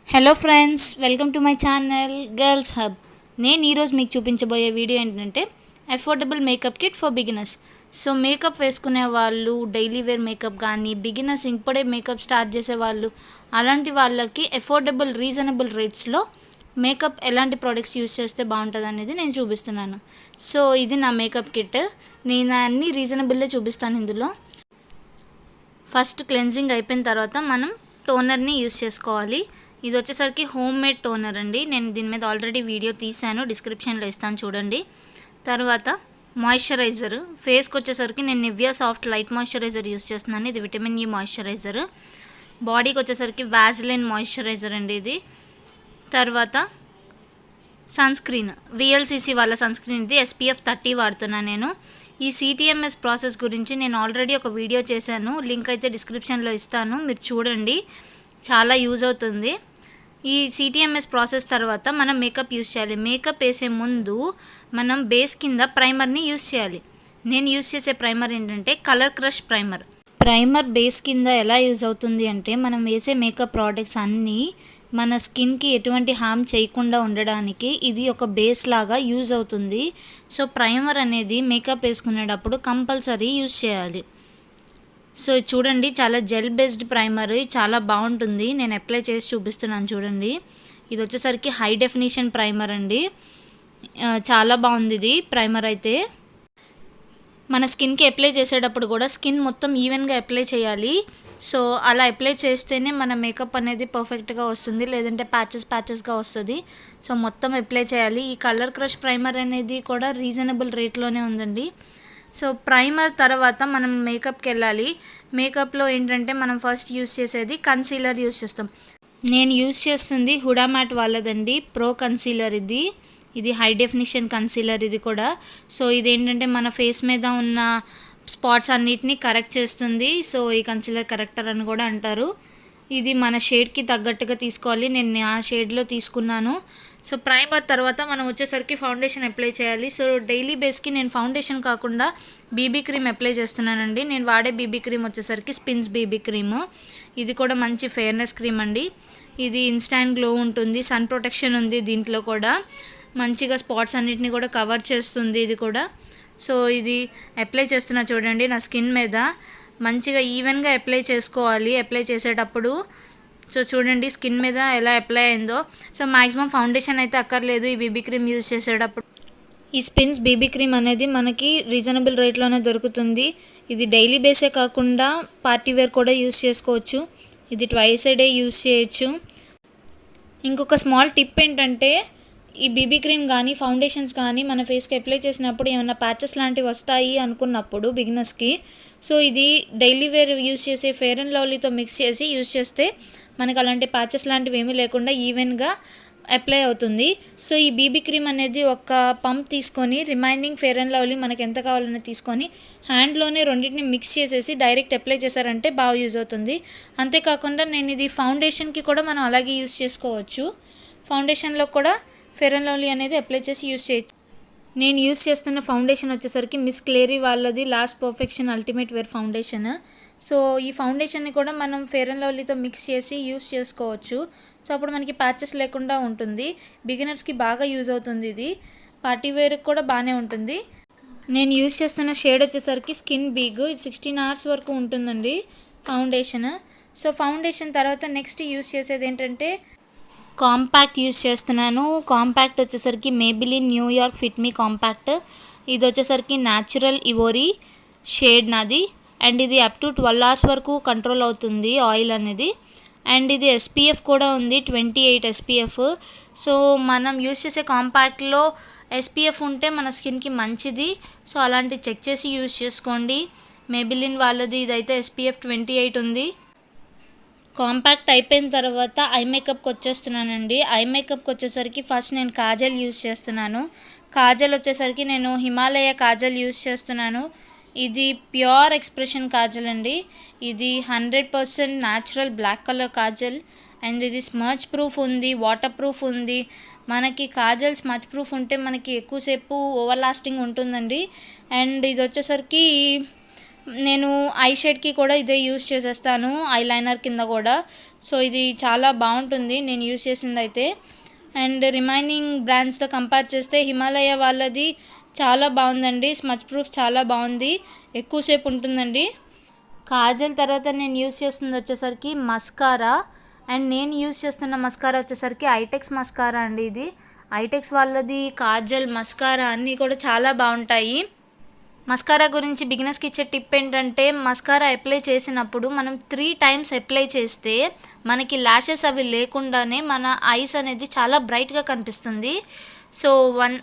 Hello friends, welcome to my channel girls hub. నేను ఈరోజు మీకు చూపించబోయే వీడియో ఏంటంటే affordable makeup kit for beginners. So makeup వేసుకునే వాళ్ళు, డైలీ వేర్ మేకప్ కానీ, బిగినర్స్ ఇప్పుడే మేకప్ స్టార్ట్ చేసే వాళ్ళు, అలాంటి వాళ్ళకి అఫోర్డబుల్ రీజనబుల్ రేట్స్లో మేకప్ ఎలాంటి ప్రోడక్ట్స్ యూస్ చేస్తే బాగుంటుంది అనేది నేను చూపిస్తున్నాను. సో ఇది నా మేకప్ కిట్. నేను అన్ని రీజనబుల్లే చూపిస్తాను ఇందులో. ఫస్ట్ క్లెన్జింగ్ అయిపోయిన తర్వాత మనం టోనర్ని యూస్ చేసుకోవాలి. ఇది వచ్చేసరికి హోమ్ మేడ్ టోనర్ అండి. నేను దీని మీద ఆల్రెడీ వీడియో తీసాను, డిస్క్రిప్షన్లో ఇస్తాను చూడండి. తర్వాత మాయిశ్చరైజర్. ఫేస్కి వచ్చేసరికి నేను Nivea soft light moisturiser use చేస్తున్నాను. ఇది విటమిన్ ఈ మాయిశ్చరైజర్. బాడీకి వచ్చేసరికి వాజిలిన్ మాయిశ్చరైజర్ అండి ఇది. తర్వాత సన్ స్క్రీన్, విఎల్సిసి వాళ్ళ సన్ స్క్రీన్ ఇది. SPF 30 వాడుతున్నాను నేను. ఈ CTMS ప్రాసెస్ గురించి నేను ఆల్రెడీ ఒక వీడియో చేశాను, లింక్ అయితే డిస్క్రిప్షన్లో ఇస్తాను, మీరు చూడండి, చాలా యూజ్ అవుతుంది. ఈ CTMS ప్రాసెస్ తర్వాత మనం మేకప్ యూస్ చేయాలి. మేకప్ వేసే ముందు మనం బేస్ కింద ప్రైమర్ని యూస్ చేయాలి. నేను యూస్ చేసే ప్రైమర్ ఏంటంటే colour crush primer. Primer base కింద ఎలా యూజ్ అవుతుంది అంటే, మనం వేసే మేకప్ ప్రోడక్ట్స్ అన్నీ మన స్కిన్కి ఎటువంటి హామ్ చేయకుండా ఉండడానికి ఇది ఒక బేస్ లాగా యూజ్ అవుతుంది. సో ప్రైమర్ అనేది మేకప్ వేసుకునేటప్పుడు కంపల్సరీ యూజ్ చేయాలి. సో చూడండి, చాలా జెల్ బేస్డ్ ప్రైమర్, చాలా బాగుంటుంది. నేను అప్లై చేసి చూపిస్తున్నాను చూడండి. ఇది వచ్చేసరికి హై డెఫినిషన్ ప్రైమర్ అండి. చాలా బాగుంది ఇది ప్రైమర్ అయితే. మన స్కిన్కి అప్లై చేసేటప్పుడు కూడా స్కిన్ మొత్తం ఈవెన్గా అప్లై చేయాలి. సో అలా అప్లై చేస్తేనే మన మేకప్ అనేది పర్ఫెక్ట్గా వస్తుంది, లేదంటే ప్యాచెస్గా వస్తుంది. సో మొత్తం అప్లై చేయాలి. ఈ కలర్ క్రష్ ప్రైమర్ అనేది కూడా రీజనబుల్ రేట్లోనే ఉందండి. సో ప్రైమర్ తర్వాత మనం మేకప్కి వెళ్ళాలి. మేకప్లో ఏంటంటే మనం ఫస్ట్ యూస్ చేసేది కన్సీలర్ యూస్ చేస్తాం. నేను యూస్ చేస్తుంది హుడా మ్యాట్ వాళ్ళదండి, ప్రో కన్సీలర్ ఇది. ఇది హై డెఫినిషన్ కన్సీలర్ ఇది కూడా. సో ఇదేంటంటే మన ఫేస్ మీద ఉన్న స్పాట్స్ అన్నిటిని కరెక్ట్ చేస్తుంది. సో ఈ కన్సీలర్ కరెక్టర్ అని కూడా అంటారు. ఇది మన షేడ్కి తగ్గట్టుగా తీసుకోవాలి. నేను ఆ షేడ్లో తీసుకున్నాను. సో ప్రైమర్ తర్వాత మనం వచ్చేసరికి ఫౌండేషన్ అప్లై చేయాలి. సో డైలీ బేస్కి నేను ఫౌండేషన్ కాకుండా బీబీ క్రీమ్ అప్లై చేస్తున్నానండి. నేను వాడే బీబీ క్రీమ్ వచ్చేసరికి స్పిన్స్ బీబీ క్రీమ్. ఇది కూడా మంచి ఫెయిర్నెస్ క్రీమ్ అండి. ఇది ఇన్స్టాంట్ గ్లో ఉంటుంది, సన్ ప్రొటెక్షన్ ఉంది దీంట్లో కూడా, మంచిగా స్పాట్స్ అన్నిటిని కూడా కవర్ చేస్తుంది ఇది కూడా. సో ఇది అప్లై చేస్తున్నా చూడండి నా స్కిన్ మీద. మంచిగా ఈవెన్గా అప్లై చేసుకోవాలి అప్లై చేసేటప్పుడు. సో చూడండి స్కిన్ మీద ఎలా అప్లై అయిందో. సో మ్యాక్సిమం ఫౌండేషన్ అయితే అక్కర్లేదు ఈ బీబీ క్రీమ్ యూజ్ చేసేటప్పుడు. ఈ స్పిన్స్ బీబీ క్రీమ్ అనేది మనకి రీజనబుల్ రేట్లోనే దొరుకుతుంది. ఇది డైలీ బేసే కాకుండా పార్టీ వేర్ కూడా యూజ్ చేసుకోవచ్చు. ఇది ట్వైస్ ఏ డే యూజ్ చేయొచ్చు. ఇంకొక స్మాల్ టిప్ ఏంటంటే, ఈ బీబీ క్రీమ్ కానీ ఫౌండేషన్స్ కానీ మన ఫేస్కి అప్లై చేసినప్పుడు ఏమైనా ప్యాచెస్ లాంటివి వస్తాయి అనుకున్నప్పుడు బిగినర్స్కి, సో ఇది డైలీ వేర్ యూజ్ చేసే ఫెయిర్ అండ్ లవ్లీతో మిక్స్ చేసి యూజ్ చేస్తే మనకు అలాంటి ప్యాచెస్ లాంటివి ఏమీ లేకుండా ఈవెన్గా అప్లై అవుతుంది. సో ఈ బీబీ క్రీమ్ అనేది ఒక పంప్ తీసుకొని రిమైనింగ్ ఫెయిర్ అండ్ లవ్లీ మనకి ఎంత కావాలని తీసుకొని హ్యాండ్లోనే రెండింటిని మిక్స్ చేసేసి డైరెక్ట్ అప్లై చేశారంటే బాగా యూజ్ అవుతుంది. అంతేకాకుండా నేను ఇది ఫౌండేషన్కి కూడా మనం అలాగే యూజ్ చేసుకోవచ్చు. ఫౌండేషన్లో కూడా ఫెయిర్ అండ్ లవ్లీ అనేది అప్లై చేసి యూజ్ చేయొచ్చు. నేను యూజ్ చేస్తున్న ఫౌండేషన్ వచ్చేసరికి మిస్ క్లేరీ వాళ్ళది last perfection ultimate wear foundation. So ఈ ఫౌండేషన్ని కూడా మనం ఫెయిర్ అండ్ లవ్లీతో మిక్స్ చేసి యూజ్ చేసుకోవచ్చు. సో అప్పుడు మనకి ప్యాచెస్ లేకుండా ఉంటుంది. బిగినర్స్కి బాగా యూజ్ అవుతుంది ఇది. పార్టీ వేర్కి కూడా బాగానే ఉంటుంది. నేను యూజ్ చేస్తున్న షేడ్ వచ్చేసరికి స్కిన్ బిగ్. ఇది 16 hours వరకు ఉంటుందండి ఫౌండేషన్. సో ఫౌండేషన్ తర్వాత నెక్స్ట్ యూజ్ చేసేది ఏంటంటే కాంపాక్ట్ యూజ్ చేస్తున్నాను. కాంపాక్ట్ వచ్చేసరికి మేబిలిన్ న్యూయార్క్ ఫిట్ మీ కాంపాక్ట్. ఇది వచ్చేసరికి న్యాచురల్ ఇవోరీ షేడ్ నాది. అండ్ ఇది అప్ టు 12 hours వరకు కంట్రోల్ అవుతుంది ఆయిల్ అనేది. అండ్ ఇది SPF కూడా ఉంది, 28 SPF. సో మనం యూజ్ చేసే కాంపాక్ట్లో SPF ఉంటే మన స్కిన్కి మంచిది. సో అలాంటి చెక్ చేసి యూజ్ చేసుకోండి. మేబిలిన్ వాళ్ళది ఇదైతే SPF 28 ఉంది. కాంపాక్ట్ అయిపోయిన తర్వాత ఐ మేకప్కి వచ్చేస్తున్నానండి. ఐ మేకప్కి వచ్చేసరికి ఫస్ట్ నేను కాజల్ యూజ్ చేస్తున్నాను. కాజల్ వచ్చేసరికి నేను హిమాలయ కాజల్ యూజ్ చేస్తున్నాను. ఇది ప్యూర్ ఎక్స్ప్రెషన్ కాజల్ అండి. ఇది 100% natural black colour kajal. And ఇది స్మచ్ ప్రూఫ్ ఉంది, వాటర్ ప్రూఫ్ ఉంది. మనకి కాజల్ స్మచ్ ప్రూఫ్ ఉంటే మనకి ఎక్కువసేపు ఓవర్ లాస్టింగ్ ఉంటుందండి. అండ్ ఇది వచ్చేసరికి నేను ఐ షేడ్కి కూడా ఇదే యూస్ చేసేస్తాను, ఐలైనర్ కింద కూడా. సో ఇది చాలా బాగుంటుంది నేను యూస్ చేసింది అయితే. అండ్ రిమైనింగ్ బ్రాండ్స్తో కంపేర్ చేస్తే హిమాలయ వాళ్ళది చాలా బాగుందండి, స్మచ్ ప్రూఫ్ చాలా బాగుంది, ఎక్కువసేపు ఉంటుందండి. కాజల్ తర్వాత నేను యూస్ చేస్తుంది వచ్చేసరికి మస్కారా. అండ్ నేను యూస్ చేస్తున్న మస్కారా వచ్చేసరికి ఐటెక్స్ మస్కారా అండి. ఇది ఐటెక్స్ వాళ్ళది కాజల్, మస్కారా అన్నీ కూడా చాలా బాగుంటాయి. మస్కారా గురించి బిగినర్స్కి ఇచ్చే టిప్ ఏంటంటే, మస్కారా అప్లై చేసినప్పుడు మనం 3 టైమ్స్ అప్లై చేస్తే మనకి ల్యాషెస్ అవి లేకుండానే మన ఐస్ అనేది చాలా బ్రైట్గా కనిపిస్తుంది. సో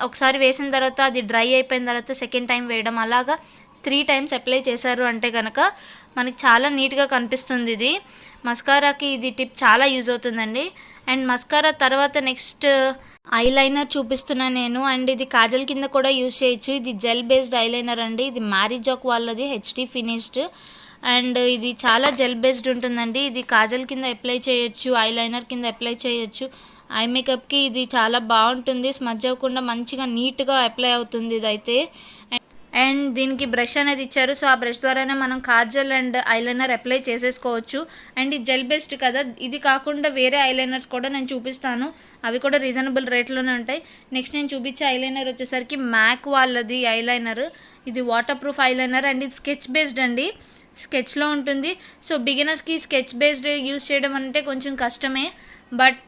ఒకసారి వేసిన తర్వాత అది డ్రై అయిపోయిన తర్వాత సెకండ్ టైం వేయడం, అలాగా 3 టైమ్స్ అప్లై చేశారు అంటే కనుక మనకి చాలా నీట్గా కనిపిస్తుంది. ఇది మస్కారాకి ఇది టిప్ చాలా యూజ్ అవుతుందండి. అండ్ మస్కారా తర్వాత నెక్స్ట్ ఐలైనర్ చూపిస్తున్నాను నేను. అండ్ ఇది కాజల్ కింద కూడా యూజ్ చేయొచ్చు. ఇది జెల్ బేస్డ్ ఐలైనర్ అండి. ఇది మ్యారిజాక్ వాళ్ళది హెచ్డి ఫినిష్డ్. అండ్ ఇది చాలా జెల్ బేస్డ్ ఉంటుందండి. ఇది కాజల్ కింద అప్లై చేయొచ్చు, ఐలైనర్ కింద అప్లై చేయొచ్చు. ఐ మేకప్కి ఇది చాలా బాగుంటుంది, స్మజ్ అవ్వకుండా మంచిగా నీట్గా అప్లై అవుతుంది ఇదైతే. అండ్ దీనికి బ్రష్ అనేది ఇచ్చారు, సో ఆ బ్రష్ ద్వారానే మనం కాజల్ అండ్ ఐలైనర్ అప్లై చేసేసుకోవచ్చు. అండ్ ఇది జెల్ బేస్డ్ కదా, ఇది కాకుండా వేరే ఐలైనర్స్ కూడా నేను చూపిస్తాను, అవి కూడా రీజనబుల్ రేట్లోనే ఉంటాయి. నెక్స్ట్ నేను చూపించే ఐలైనర్ వచ్చేసరికి మ్యాక్ వాళ్ళది ఐలైనర్. ఇది వాటర్ ప్రూఫ్ ఐలైనర్ అండ్ ఇది స్కెచ్ బేస్డ్ అండి, స్కెచ్లో ఉంటుంది. సో బిగినర్స్కి స్కెచ్ బేస్డ్ యూస్ చేయడం అంటే కొంచెం కష్టమే, బట్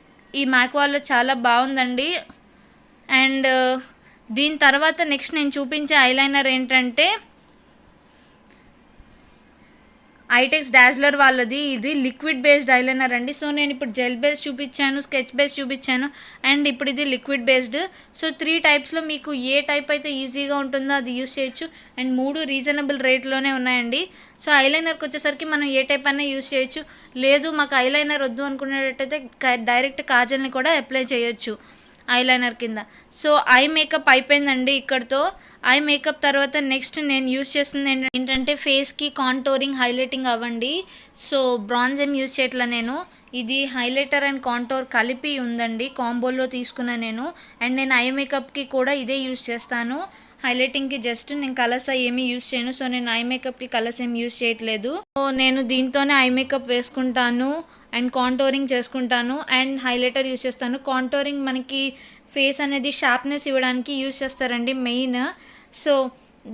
ఈ మ్యాక్ వాళ్ళ చాలా బాగుందండి. అండ్ దీని తర్వాత నెక్స్ట్ నేను చూపించే ఐలైనర్ ఏంటంటే ఐటెక్స్ డాజ్లర్ వాళ్ళది. ఇది లిక్విడ్ బేస్డ్ ఐలైనర్ అండి. సో నేను ఇప్పుడు జెల్ బేస్ చూపించాను, స్కెచ్ బేస్ చూపించాను, అండ్ ఇప్పుడు ఇది లిక్విడ్ బేస్డ్. సో 3 టైప్స్లో మీకు ఏ టైప్ అయితే ఈజీగా ఉంటుందో అది యూస్ చేయొచ్చు. అండ్ 3 రీజనబుల్ రేట్లోనే ఉన్నాయండి. సో ఐలైనర్కి వచ్చేసరికి మనం ఏ టైప్ అయినా యూస్ చేయొచ్చు. లేదు మాకు ఐలైనర్ వద్దు అనుకునేటట్టయితే డైరెక్ట్ కాజల్ని కూడా అప్లై చేయొచ్చు ఐలైనర్ కింద. సో ఐ మేకప్ అయిపోయిందండి ఇక్కడితో. ఐ మేకప్ తర్వాత నెక్స్ట్ నేను యూస్ చేస్తుంది ఏంటంటే ఫేస్కి కాంటోరింగ్, హైలైటింగ్ అవ్వండి. సో బ్రాంజ్ ఏం యూస్ చేయట్లా నేను, ఇది హైలైటర్ అండ్ కాంటోర్ కలిపి ఉందండి, కాంబోలో తీసుకున్నా నేను. అండ్ నేను ఐ మేకప్కి కూడా ఇదే యూస్ చేస్తాను. హైలైటింగ్కి జస్ట్ నేను కలర్స్ ఏమీ యూస్ చేయను. సో నేను ఐ మేకప్కి కలర్స్ ఏమి యూస్ చేయట్లేదు. సో నేను దీంతోనే ఐ మేకప్ వేసుకుంటాను అండ్ కాంటోరింగ్ చేసుకుంటాను అండ్ హైలైటర్ యూస్ చేస్తాను. కాంటోరింగ్ మనకి ఫేస్ అనేది షార్ప్నెస్ ఇవ్వడానికి యూస్ చేస్తారండి మెయిన్. సో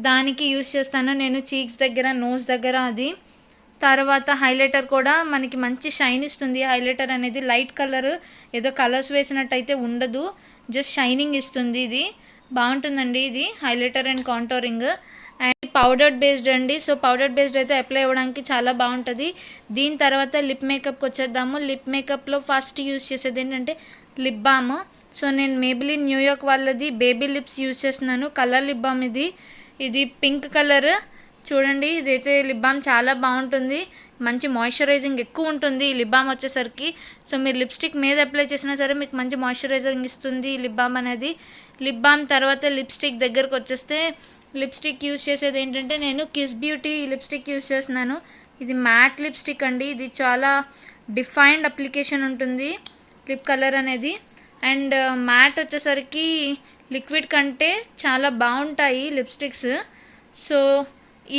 దానికి యూస్ చేస్తాను నేను చీక్స్ దగ్గర, నోస్ దగ్గర అది. తర్వాత హైలైటర్ కూడా మనకి మంచి షైన్ ఇస్తుంది. హైలైటర్ అనేది లైట్ కలర్, ఏదో కలర్స్ వేసినట్టయితే ఉండదు, జస్ట్ షైనింగ్ ఇస్తుంది. ఇది బాగుంటుందండి ఇది highlighter and contouring. And powder based అండి. సో పౌడర్ బేస్డ్ అయితే అప్లై అవ్వడానికి చాలా బాగుంటుంది. దీని తర్వాత లిప్ మేకప్కి వచ్చేద్దాము. లిప్ మేకప్లో ఫస్ట్ యూస్ చేసేది ఏంటంటే లిప్ బామ్. సో నేను మేబిలిన్ న్యూయార్క్ వాళ్ళది బేబీ లిప్స్ యూస్ చేస్తున్నాను, కలర్ లిప్ బామ్ ఇది. ఇది పింక్ కలర్ చూడండి. ఇదైతే లిప్ బామ్ చాలా బాగుంటుంది, మంచి మాయిశ్చరైజింగ్ ఎక్కువ ఉంటుంది ఈ లిప్ బామ్ వచ్చేసరికి. సో మీరు లిప్స్టిక్ మీద అప్లై చేసినా సరే మీకు మంచి మాయిశ్చరైజింగ్ ఇస్తుంది ఈ లిప్ బామ్ అనేది. లిప్ బామ్ తర్వాత లిప్స్టిక్ దగ్గరకు వచ్చేస్తే లిప్స్టిక్ యూస్ చేసేది ఏంటంటే నేను కిస్ బ్యూటీ లిప్స్టిక్ యూస్ చేస్తున్నాను. ఇది మ్యాట్ లిప్స్టిక్ అండి. ఇది చాలా డిఫైన్డ్ అప్లికేషన్ ఉంటుంది లిప్ కలర్ అనేది. అండ్ మ్యాట్ వచ్చేసరికి లిక్విడ్ కంటే చాలా బాగుంటాయి లిప్స్టిక్స్. సో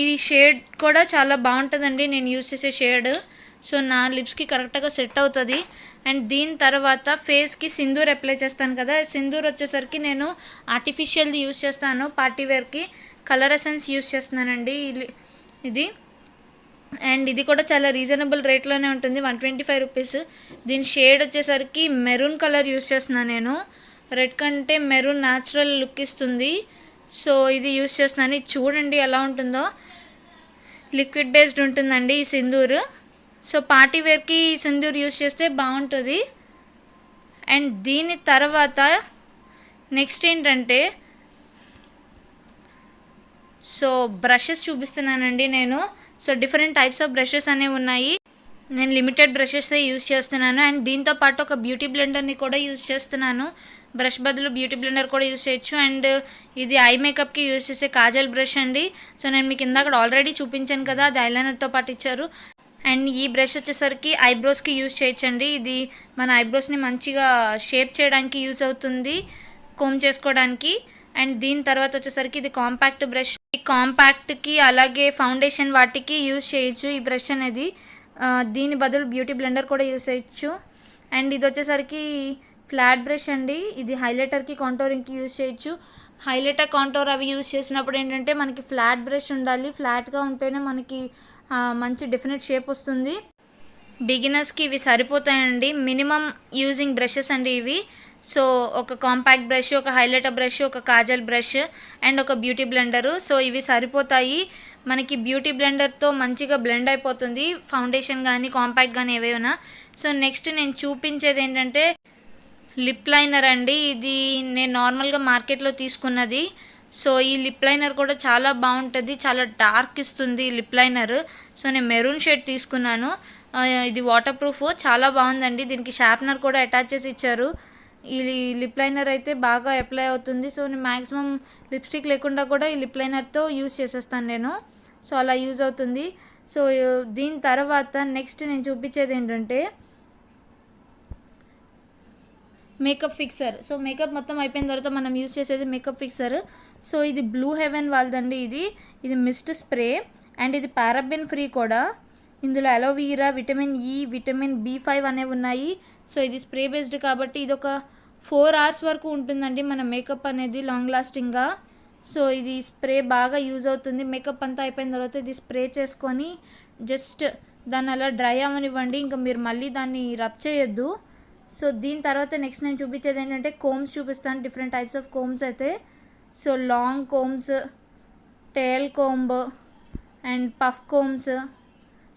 ఈ షేడ్ కూడా చాలా బాగుంటుందండి నేను యూస్ చేసే షేడ్. సో నా లిప్స్కి కరెక్ట్గా సెట్ అవుతుంది. అండ్ దీని తర్వాత ఫేస్కి సింధూర్ అప్లై చేస్తాను కదా, సింధూర్ వచ్చేసరికి నేను ఆర్టిఫిషియల్ది యూస్ చేస్తాను, పార్టీ వేర్కి కలర్ ఎసెన్స్ యూస్ చేస్తున్నానండి ఇది. అండ్ ఇది కూడా చాలా రీజనబుల్ రేట్లోనే ఉంటుంది, 125 రూపీస్. దీని షేడ్ వచ్చేసరికి మెరూన్ కలర్ యూస్ చేస్తున్నాను నేను, రెడ్ కంటే మెరూన్ న్యాచురల్ లుక్ ఇస్తుంది. సో ఇది యూస్ చేస్తున్నాను. ఇది చూడండి ఎలా ఉంటుందో, లిక్విడ్ బేస్డ్ ఉంటుందండి ఈ సింధూర్. సో పార్టీ వేర్కి సింధూర్ యూస్ చేస్తే బాగుంటుంది. అండ్ దీని తర్వాత నెక్స్ట్ ఏంటంటే సో బ్రషెస్ చూపిస్తున్నానండి నేను. So different types of brushes అనేవి ఉన్నాయి, నేను లిమిటెడ్ బ్రషెస్ యూస్ చేస్తున్నాను. అండ్ దీంతో పాటు ఒక బ్యూటీ బ్లెండర్ని కూడా యూస్ చేస్తున్నాను, బ్రష్ బదులు బ్యూటీ బ్లెండర్ కూడా యూస్ చేయొచ్చు. అండ్ ఇది ఐ మేకప్కి యూస్ చేసే కాజల్ బ్రష్ అండి. సో నేను మీకు ఇందాక ఆల్రెడీ చూపించాను కదా, అది ఐలైనర్తో పాటు ఇచ్చారు. అండ్ ఈ బ్రష్ వచ్చేసరికి ఐబ్రోస్కి యూస్ చేయొచ్చండి. ఇది మన ఐబ్రోస్ని మంచిగా షేప్ చేయడానికి యూస్ అవుతుంది, కోమ్ చేసుకోవడానికి. అండ్ దీని తర్వాత వచ్చేసరికి ఇది కాంపాక్ట్ బ్రష్. ఈ కాంపాక్ట్కి అలాగే ఫౌండేషన్ వాటికి యూజ్ చేయొచ్చు ఈ బ్రష్ అనేది. దీని బదులు బ్యూటీ బ్లెండర్ కూడా యూజ్ చేయొచ్చు. అండ్ ఇది వచ్చేసరికి ఫ్లాట్ బ్రష్ అండి. ఇది హైలైటర్కి కాంటోరింగ్కి యూజ్ చేయొచ్చు. హైలైటర్ కాంటోర్ అవి యూజ్ చేసినప్పుడు ఏంటంటే మనకి ఫ్లాట్ బ్రష్ ఉండాలి. ఫ్లాట్గా ఉంటేనే మనకి మంచి డెఫినెట్ షేప్ వస్తుంది. బిగినర్స్కి ఇవి సరిపోతాయండి. మినిమం యూజింగ్ బ్రషెస్ అండి ఇవి. సో ఒక కాంపాక్ట్ బ్రష్, ఒక హైలైటర్ బ్రష్, ఒక కాజల్ బ్రష్ అండ్ ఒక బ్యూటీ బ్లెండరు. సో ఇవి సరిపోతాయి మనకి. బ్యూటీ బ్లెండర్తో మంచిగా బ్లెండ్ అయిపోతుంది ఫౌండేషన్ కానీ కాంపాక్ట్ కానీ ఏవైనా. సో నెక్స్ట్ నేను చూపించేది ఏంటంటే లిప్ లైనర్ అండి. ఇది నేను నార్మల్గా మార్కెట్లో తీసుకున్నది. సో ఈ లిప్ లైనర్ కూడా చాలా బాగుంటుంది, చాలా డార్క్ ఇస్తుంది లిప్ లైనర్. సో నేను మెరూన్ షేడ్ తీసుకున్నాను. ఇది వాటర్ ప్రూఫ్, చాలా బాగుందండి. దీనికి షార్ప్నర్ కూడా అటాచ్ చేసి ఇచ్చారు. ఈ లిప్ లైనర్ అయితే బాగా అప్లై అవుతుంది. సో నేను మ్యాక్సిమం లిప్స్టిక్ లేకుండా కూడా ఈ లిప్ లైనర్తో యూజ్ చేసేస్తాను నేను. సో అలా యూజ్ అవుతుంది. సో దీని తర్వాత నెక్స్ట్ నేను చూపించేది ఏంటంటే మేకప్ ఫిక్సర్. సో మేకప్ మొత్తం అయిపోయిన తర్వాత మనం యూజ్ చేసేది మేకప్ ఫిక్సర్. సో ఇది బ్లూ హెవెన్ వాళ్ళదండి. ఇది మిస్ట్ స్ప్రే అండ్ ఇది పారాబెన్ ఫ్రీ కూడా. ఇందులో aloe vera, vitamin E, vitamin B5 అనేవి ఉన్నాయి. సో ఇది స్ప్రే బేస్డ్ కాబట్టి ఇది ఒక 4 hours వరకు ఉంటుందండి మన మేకప్ అనేది లాంగ్ లాస్టింగ్గా. సో ఇది స్ప్రే బాగా యూజ్ అవుతుంది. మేకప్ అంతా అయిపోయిన తర్వాత ఇది స్ప్రే చేసుకొని జస్ట్ దాన్ని అలా డ్రై అవ్వనివ్వండి. ఇంకా మీరు మళ్ళీ దాన్ని రబ్ చేయొద్దు. సో దీని తర్వాత నెక్స్ట్ నేను చూపించేది ఏంటంటే కోమ్స్ చూపిస్తాను. డిఫరెంట్ టైప్స్ ఆఫ్ కోమ్స్ అయితే. So long combs, tail comb and puff combs.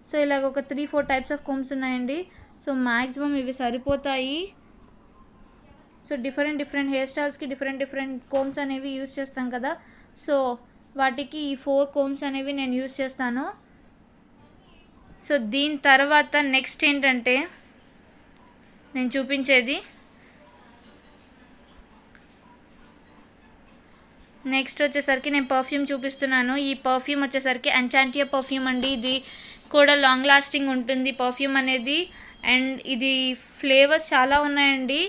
So ఇలాగ ఒక 3-4 టైప్స్ ఆఫ్ కోమ్స్ ఉన్నాయండి. సో మ్యాక్సిమం ఇవి సరిపోతాయి. సో డిఫరెంట్ హెయిర్ స్టైల్స్కి డిఫరెంట్ కోమ్స్ అనేవి యూస్ చేస్తాం కదా. సో వాటికి ఈ 4 కోమ్స్ అనేవి నేను యూస్ చేస్తాను. సో దీని తర్వాత నెక్స్ట్ ఏంటంటే నేను చూపించేది నెక్స్ట్ వచ్చేసరికి నేను పర్ఫ్యూమ్ చూపిస్తున్నాను. ఈ పర్ఫ్యూమ్ వచ్చేసరికి ఎన్చాంటియా పర్ఫ్యూమ్ అండి. ఇది కూడా లాంగ్ లాస్టింగ్ ఉంటుంది పర్ఫ్యూమ్ అనేది. అండ్ ఇది ఫ్లేవర్స్ చాలా ఉన్నాయండి.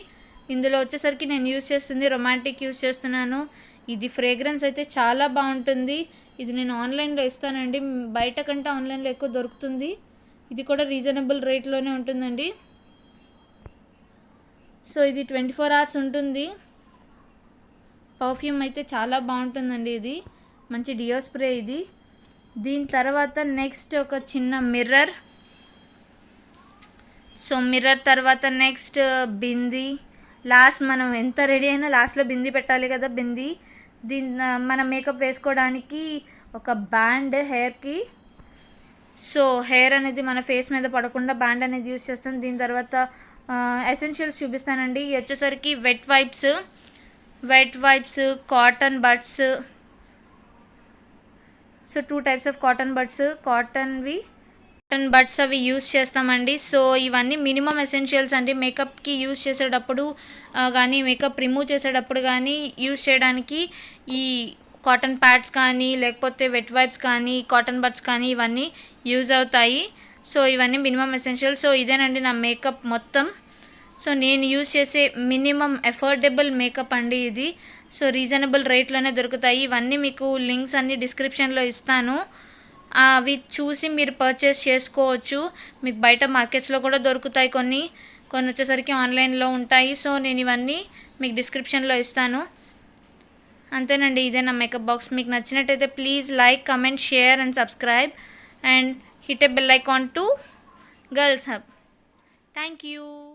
ఇందులో వచ్చేసరికి నేను యూస్ చేస్తుంది రొమాంటిక్ యూస్ చేస్తున్నాను. ఇది ఫ్రేగ్రెన్స్ అయితే చాలా బాగుంటుంది. ఇది నేను ఆన్లైన్లో ఇస్తానండి. బయట కంటే ఆన్లైన్లో ఎక్కువ దొరుకుతుంది. ఇది కూడా రీజనబుల్ రేట్లోనే ఉంటుందండి. సో ఇది 24 hours ఉంటుంది. పర్ఫ్యూమ్ అయితే చాలా బాగుంటుందండి. ఇది మంచి డియో స్ప్రే ఇది. దీని తర్వాత నెక్స్ట్ ఒక చిన్న మిర్రర్. సో మిర్రర్ తర్వాత నెక్స్ట్ బింది. లాస్ట్ మనం ఎంత రెడీ అయినా లాస్ట్లో బింది పెట్టాలి కదా, బింది. మనం మేకప్ వేసుకోవడానికి ఒక బ్యాండ్ హెయిర్కి. సో హెయిర్ అనేది మన ఫేస్ మీద పడకుండా బ్యాండ్ అనేది యూస్ చేస్తాం. దీని తర్వాత ఎసెన్షియల్స్ చూపిస్తానండి. ఇవి వచ్చేసరికి wet wipes, cotton buds. So 2 types of cotton buds అవి యూస్ చేస్తామండి. సో ఇవన్నీ మినిమం ఎసెన్షియల్స్ అండి మేకప్కి యూస్ చేసేటప్పుడు కానీ మేకప్ రిమూవ్ చేసేటప్పుడు కానీ యూస్ చేయడానికి. ఈ కాటన్ ప్యాడ్స్ కానీ లేకపోతే వెట్ వైప్స్ కానీ కాటన్ బడ్స్ కానీ ఇవన్నీ యూజ్ అవుతాయి. సో ఇవన్నీ మినిమం ఎసెన్షియల్. సో ఇదేనండి నా మేకప్ మొత్తం. సో నేను యూజ్ చేసే మినిమం ఎఫోర్డబుల్ మేకప్ అండి ఇది. సో రీజనబుల్ రేట్లోనే దొరుకుతాయి. ఇవన్నీ మీకు లింక్స్ అన్నీ డిస్క్రిప్షన్లో ఇస్తాను. అవి చూసి మీరు పర్చేస్ చేసుకోవచ్చు. మీకు బయట మార్కెట్స్లో కూడా దొరుకుతాయి. కొన్ని వచ్చేసరికి ఆన్లైన్లో ఉంటాయి. సో నేను ఇవన్నీ మీకు డిస్క్రిప్షన్లో ఇస్తాను. అంతేనండి, ఇదే నా మేకప్ బాక్స్. మీకు నచ్చినట్టయితే please like, comment, share and subscribe and hit a bell icon to Girls Hub. Thank you.